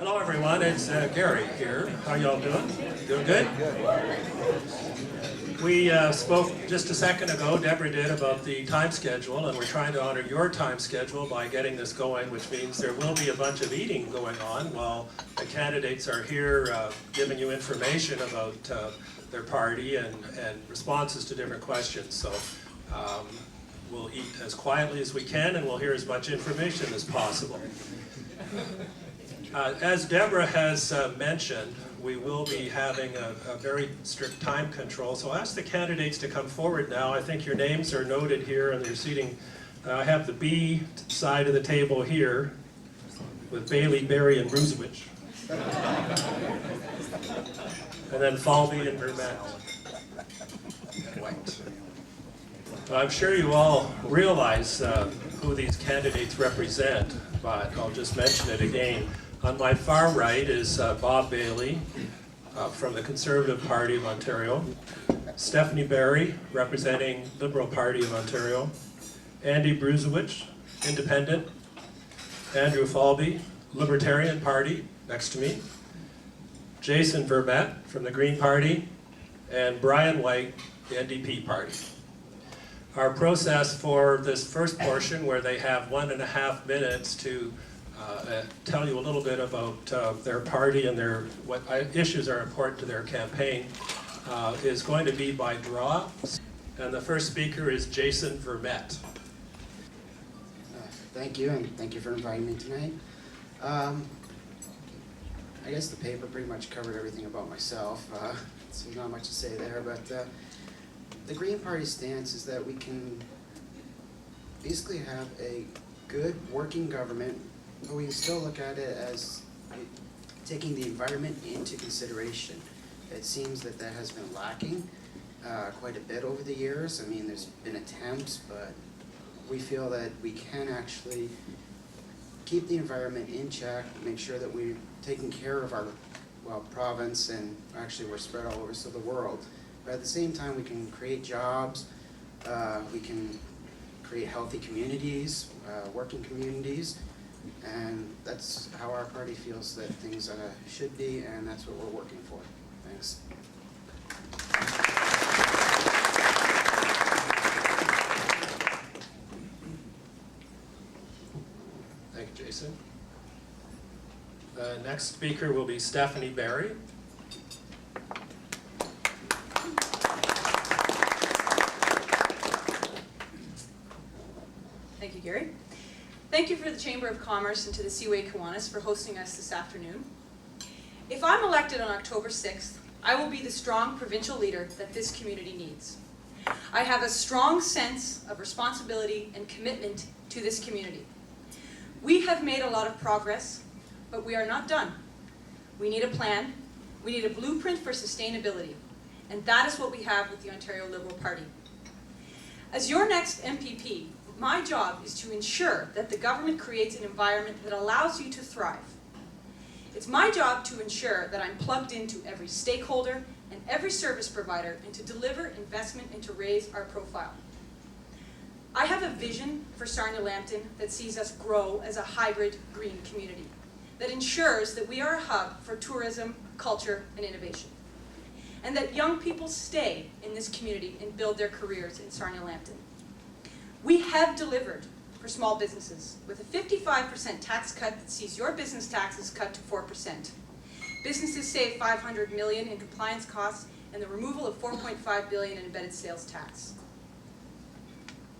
Hello everyone, it's Gary here. How y'all doing? Doing good? We spoke just a second ago, Deborah did, about the time schedule, and we're trying to honor your time schedule by getting this going, which means there will be a bunch of eating going on while the candidates are here giving you information about their party and responses to different questions. So we'll eat as quietly as we can, and we'll hear as much information as possible. As Deborah has mentioned, we will be having a very strict time control. So I'll ask the candidates to come forward now. I think your names are noted here and they're seating. I have the B side of the table here with Bailey, Berry, and Bruzewicz. And then Falvey and Vermette. White. I'm sure you all realize who these candidates represent, but I'll just mention it again. On my far right is Bob Bailey from the Conservative Party of Ontario, Stephanie Berry representing Liberal Party of Ontario, Andy Bruzewicz, Independent, Andrew Falvey, Libertarian Party, next to me, Jason Vermette from the Green Party, and Brian White, the NDP Party. Our process for this first portion, where they have 1.5 minutes to tell you a little bit about their party and what issues are important to their campaign, is going to be by draw. And the first speaker is Jason Vermette. Thank you, and thank you for inviting me tonight. I guess the paper pretty much covered everything about myself, so not much to say there, but the Green Party stance is that we can basically have a good working government, but we can still look at it as taking the environment into consideration. It seems that that has been lacking quite a bit over the years. I mean, there's been attempts, but we feel that we can actually keep the environment in check, make sure that we're taking care of our province, and actually we're spread all over the world. But at the same time, we can create jobs, we can create healthy communities, working communities, and that's how our party feels that things should be, and that's what we're working for. Thanks. Thank you, Jason. The next speaker will be Stephanie Berry. Thank you, Gary. Thank you for the Chamber of Commerce and to the Seaway Kiwanis for hosting us this afternoon. If I'm elected on October 6th, I will be the strong provincial leader that this community needs. I have a strong sense of responsibility and commitment to this community. We have made a lot of progress, but we are not done. We need a plan, we need a blueprint for sustainability, and that is what we have with the Ontario Liberal Party. As your next MPP, my job is to ensure that the government creates an environment that allows you to thrive. It's my job to ensure that I'm plugged into every stakeholder and every service provider and to deliver investment and to raise our profile. I have a vision for Sarnia Lambton that sees us grow as a hybrid green community, that ensures that we are a hub for tourism, culture, and innovation, and that young people stay in this community and build their careers in Sarnia Lambton. We have delivered for small businesses with a 55% tax cut that sees your business taxes cut to 4%. Businesses save $500 million in compliance costs and the removal of $4.5 billion in embedded sales tax.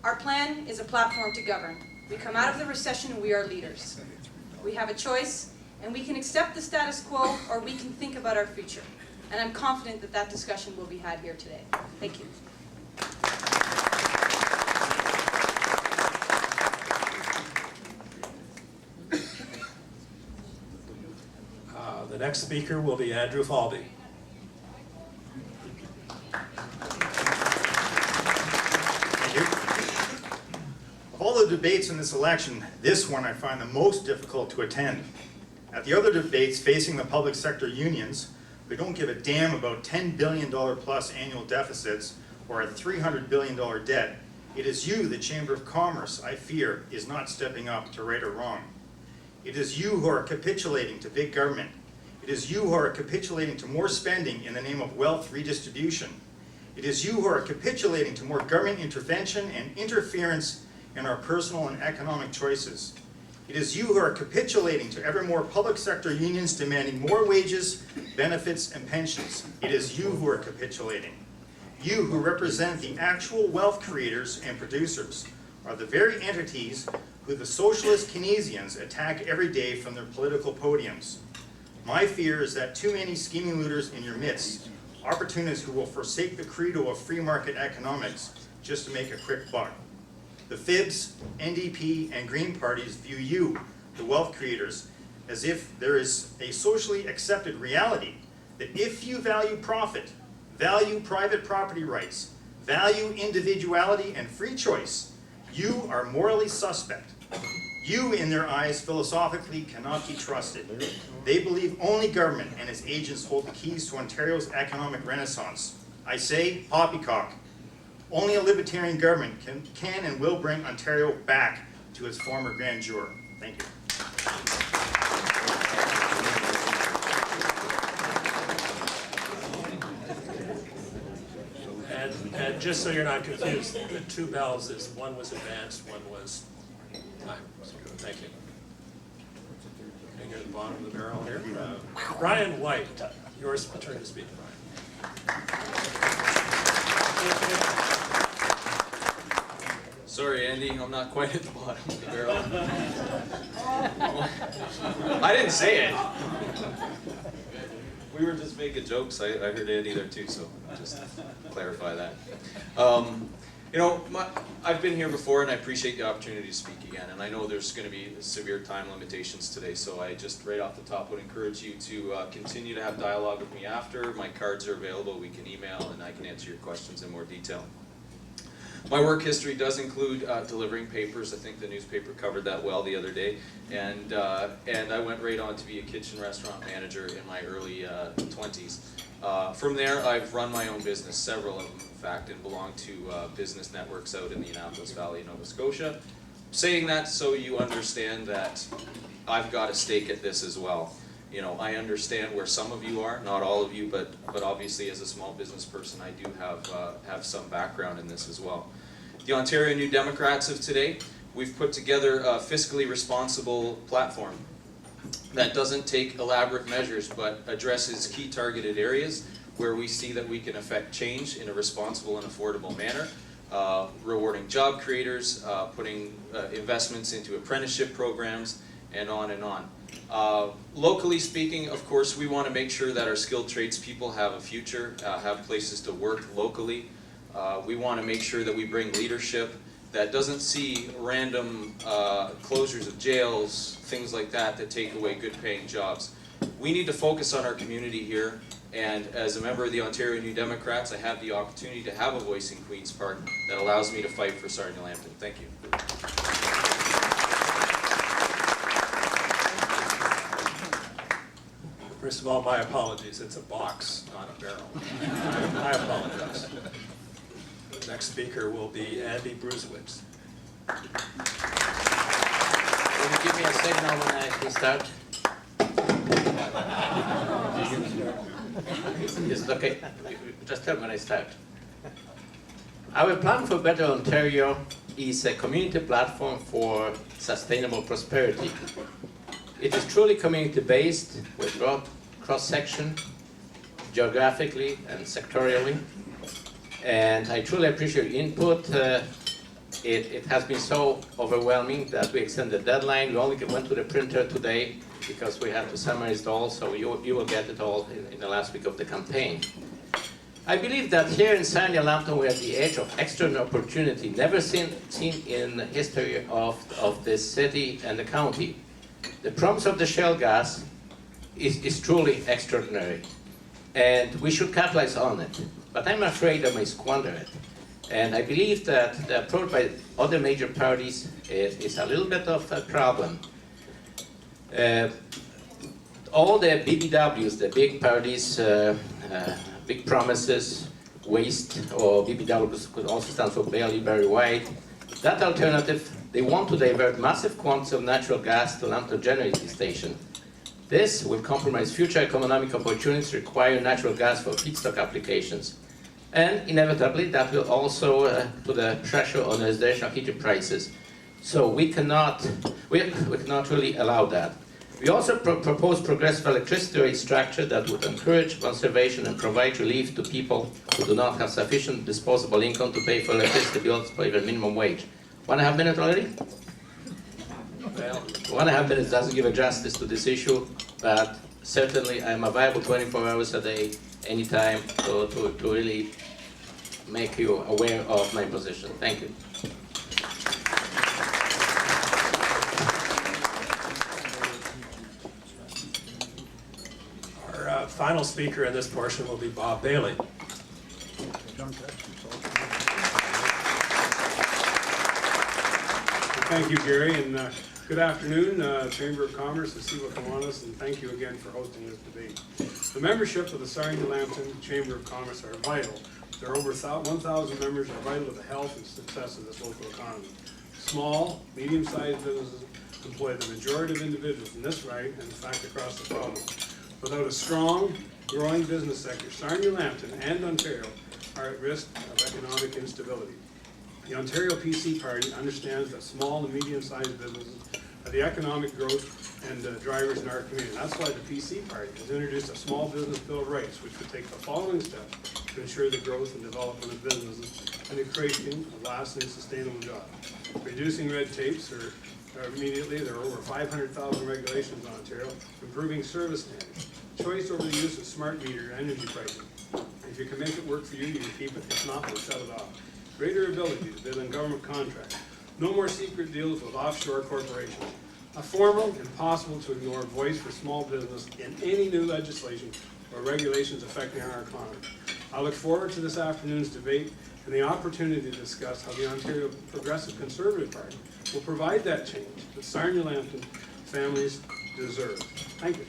Our plan is a platform to govern. We come out of the recession and we are leaders. We have a choice, and we can accept the status quo or we can think about our future. And I'm confident that that discussion will be had here today. Thank you. The next speaker will be Andrew Falvey. Thank you. Of all the debates in this election, this one I find the most difficult to attend. At the other debates facing the public sector unions, we don't give a damn about $10 billion plus annual deficits or a $300 billion debt. It is you, the Chamber of Commerce, I fear, is not stepping up to right or wrong. It is you who are capitulating to big government. It is you who are capitulating to more spending in the name of wealth redistribution. It is you who are capitulating to more government intervention and interference in our personal and economic choices. It is you who are capitulating to ever more public sector unions demanding more wages, benefits, and pensions. It is you who are capitulating. You who represent the actual wealth creators and producers are the very entities who the socialist Keynesians attack every day from their political podiums. My fear is that too many scheming looters in your midst, opportunists who will forsake the credo of free market economics just to make a quick buck. The Fibs, NDP, and Green parties view you, the wealth creators, as if there is a socially accepted reality that if you value profit, value private property rights, value individuality and free choice, you are morally suspect. You, in their eyes, philosophically cannot be trusted. They believe only government and its agents hold the keys to Ontario's economic renaissance. I say, poppycock. Only a libertarian government can and will bring Ontario back to its former grandeur. Thank you. And just so you're not confused, the two bells is one was advanced, one was time. So, thank you. Okay, near the bottom of the barrel here. Brian White, yours turn to speak, Brian. Sorry, Andy, I'm not quite at the bottom of the barrel. I didn't say it. We were just making jokes. I heard Andy there too, so just clarify that. You know, I've been here before, and I appreciate the opportunity to speak again. And I know there's going to be severe time limitations today, so I just right off the top would encourage you to continue to have dialogue with me after. My cards are available. We can email, and I can answer your questions in more detail. My work history does include delivering papers. I think the newspaper covered that well the other day. And I went right on to be a kitchen restaurant manager in my early 20s. From there, I've run my own business, several of them, in fact, and belong to business networks out in the Annapolis Valley, Nova Scotia. Saying that so you understand that I've got a stake at this as well. You know, I understand where some of you are, not all of you, but obviously as a small business person, I do have some background in this as well. The Ontario New Democrats of today, we've put together a fiscally responsible platform that doesn't take elaborate measures, but addresses key targeted areas where we see that we can affect change in a responsible and affordable manner, rewarding job creators, putting investments into apprenticeship programs, and on and on. Locally speaking, of course, we want to make sure that our skilled tradespeople have a future, have places to work locally. We want to make sure that we bring leadership that doesn't see random closures of jails, things like that, that take away good paying jobs. We need to focus on our community here, and as a member of the Ontario New Democrats, I have the opportunity to have a voice in Queen's Park that allows me to fight for Sarnia Lambton. Thank you. First of all, my apologies. It's a box, not a barrel. I apologize. The next speaker will be Andy Bruzewitz. Will you give me a signal when I can start? Is it okay? Just tell me when I start. Our plan for Better Ontario is a community platform for sustainable prosperity. It is truly community-based with broad cross-section, geographically and sectorially. And I truly appreciate your input. It has been so overwhelming that we extended the deadline. We only went to the printer today because we had to summarize it all, so you will get it all in the last week of the campaign. I believe that here in Sarnia, Lambton, we're at the edge of extraordinary opportunity, never seen in the history of this city and the county. The promise of the shale gas is truly extraordinary, and we should capitalize on it. But I'm afraid I may squander it. And I believe that the approach by other major parties is a little bit of a problem. All the BBWs, the big parties, big promises, waste, or BBW could also stand for barely very wide. That alternative They want to divert massive quantities of natural gas to Lambton generating station. This will compromise future economic opportunities requiring natural gas for feedstock applications. And inevitably, that will also put a pressure on residential heating prices. So we cannot really allow that. We also propose progressive electricity rate structure that would encourage conservation and provide relief to people who do not have sufficient disposable income to pay for electricity bills or even minimum wage. 1.5 minutes already? Well, 1.5 minutes doesn't give a justice to this issue, but certainly I'm available 24 hours a day, anytime, to really make you aware of my position. Thank you. Our final speaker in this portion will be Bob Bailey. Thank you, Gary, and good afternoon, Chamber of Commerce and Siwa Kiwanis, and thank you again for hosting this debate. The membership of the Sarnia Lambton Chamber of Commerce are vital. There are over 1,000 members are vital to the health and success of this local economy. Small, medium-sized businesses employ the majority of individuals in this right and in fact across the province. Without a strong, growing business sector, Sarnia, Lambton, and Ontario are at risk of economic instability. The Ontario PC Party understands that small and medium-sized businesses are the economic growth and drivers in our community. That's why the PC Party has introduced a small business bill of rights, which would take the following steps to ensure the growth and development of businesses and the creation of lasting, sustainable jobs. Reducing red tapes, or immediately, there are over 500,000 regulations in Ontario, improving service standards, choice over the use of smart meter energy pricing. If you can make it work for you, you can keep it. If not, we'll shut it off. Greater ability to bid on government contracts. No more secret deals with offshore corporations. A formal and possible to ignore voice for small business in any new legislation or regulations affecting our economy. I look forward to this afternoon's debate and the opportunity to discuss how the Ontario Progressive Conservative Party will provide that change that Sarnia Lambton families deserve. Thank you.